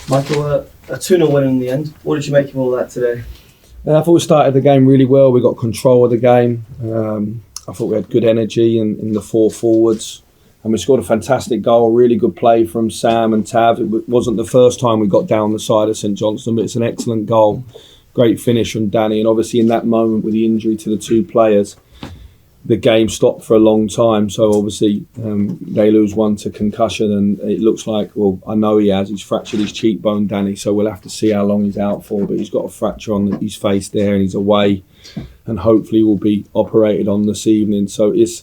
Michael, a 2-0 win in the end. What did you make of all that today? I thought we started the game really well. We got control of the game. I thought we had good energy in the four forwards. And we scored a fantastic goal, really good play from Sam and Tav. It wasn't the first time we got down the side of St Johnstone, but it's an excellent goal. Great finish from Danny. And obviously in that moment with the injury to the two players, the game stopped for a long time. So obviously they lose one to concussion, and it looks like, well, I know he has. He's fractured his cheekbone, Danny, so we'll have to see how long he's out for. But he's got a fracture on his face there, and he's away, and hopefully will be operated on this evening. So it's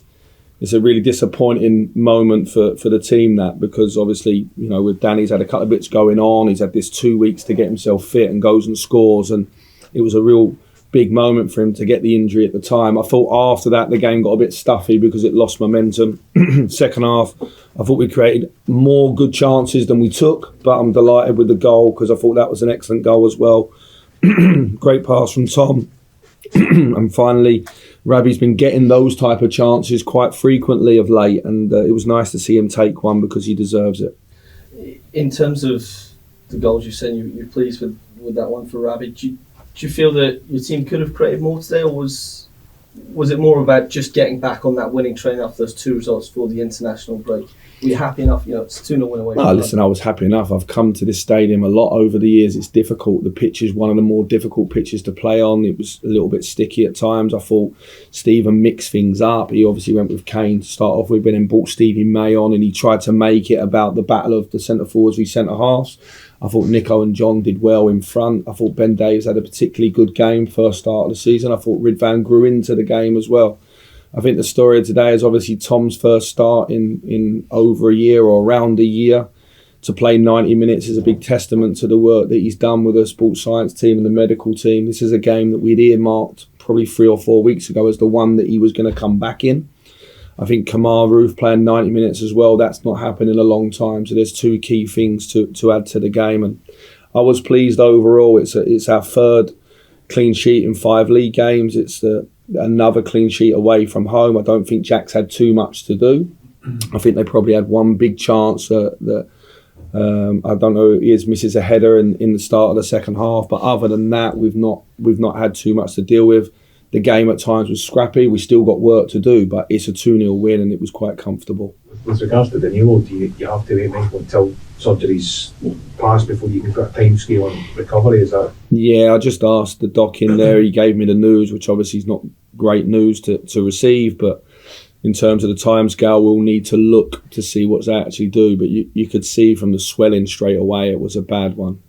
a really disappointing moment for the team, that, because obviously, you know, with Danny's had a couple of bits going on. He's had this 2 weeks to get himself fit and goes and scores, and it was a real big moment for him to get the injury at the time. I thought after that the game got a bit stuffy because it lost momentum. Second half, I thought we created more good chances than we took, but I'm delighted with the goal because I thought that was an excellent goal as well. Great pass from Tom. And finally, Rabi's been getting those type of chances quite frequently of late, and it was nice to see him take one because he deserves it. In terms of the goals you said, you're pleased with that one for Rabi. Do you feel that your team could have created more today, or was it more about just getting back on that winning train after those two results for the international break? Were you happy enough? You know, it's 2-0 win away. No, listen, I was happy enough. I've come to this stadium a lot over the years. It's difficult. The pitch is one of the more difficult pitches to play on. It was a little bit sticky at times. I thought Stephen mixed things up. He obviously went with Kane to start off with, but then brought Stevie May on, and he tried to make it about the battle of the centre forwards v centre halves. I thought Nico and John did well in front. I thought Ben Davies had a particularly good game first start of the season. I thought Ridvan grew into the game as well. I think the story of today is obviously Tom's first start in over a year or around a year. To play 90 minutes is a big testament to the work that he's done with the sports science team and the medical team. This is a game that we'd earmarked probably 3 or 4 weeks ago as the one that he was going to come back in. I think Kamar Roof playing 90 minutes as well. That's not happened in a long time. So there's two key things to add to the game. And I was pleased overall. It's our third clean sheet in 5 league games. It's another clean sheet away from home. I don't think Jack's had too much to do. I think they probably had one big chance that I don't know, he misses a header in the start of the second half. But other than that, we've not had too much to deal with. The game at times was scrappy. We still got work to do, but it's a 2-0 win and it was quite comfortable. With regards to Danilo, do you have to wait until surgery's passed before you can put a time scale on recovery? Is that? Yeah, I just asked the doc in there. He gave me the news, which obviously is not great news to receive, but in terms of the time scale, we'll need to look to see what's actually do. But you could see from the swelling straight away it was a bad one.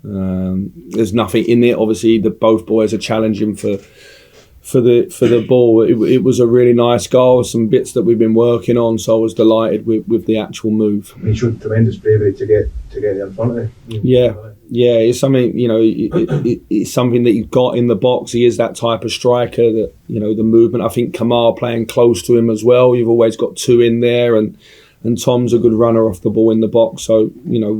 There's nothing in it. Obviously, both boys are challenging for the ball. It was a really nice goal, some bits that we've been working on, so I was delighted with the actual move. He showed tremendous bravery to get there in front of you. Yeah, it's something, you know, it's something that he's got in the box. He is that type of striker that, you know, the movement. I think Kamar playing close to him as well. You've always got two in there, and Tom's a good runner off the ball in the box. So, you know,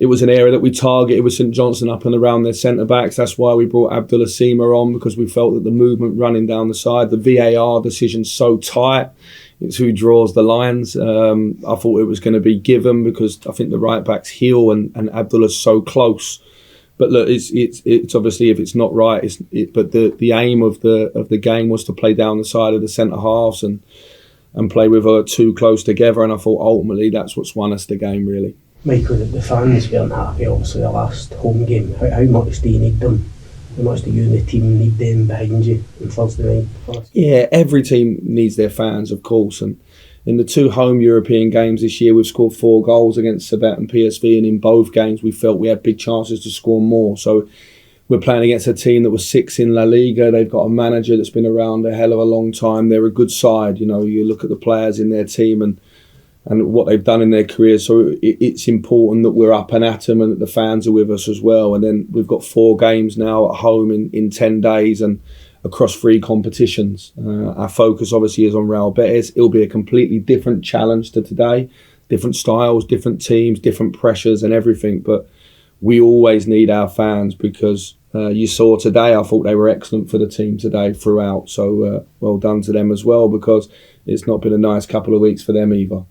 it was an area that we targeted with St Johnstone up and around their centre-backs. That's why we brought Abdullah Seema on, because we felt that the movement running down the side, the VAR decision's so tight, it's who draws the lines. I thought it was going to be given because I think the right-back's heel and Abdullah's so close. But look, it's obviously, if it's not right, but the aim of the game was to play down the side of the centre-halves and play with two close together, and I thought ultimately that's what's won us the game, really. Michael, the fans weren't happy, obviously, the last home game. How much do you need them? How much do you and the team need them behind you on Thursday night? Yeah, every team needs their fans, of course. And in the 2 home European games this year, we've scored 4 goals against Servette and PSV, and in both games we felt we had big chances to score more. So we're playing against a team that was 6th in La Liga. They've got a manager that's been around a hell of a long time. They're a good side. You know, you look at the players in their team and what they've done in their careers. So it's important that we're up and at them and that the fans are with us as well. And then we've got 4 games now at home in 10 days and across 3 competitions. Our focus obviously is on Real Betis. It'll be a completely different challenge to today. Different styles, different teams, different pressures and everything. But we always need our fans because you saw today, I thought they were excellent for the team today throughout. So well done to them as well, because it's not been a nice couple of weeks for them either.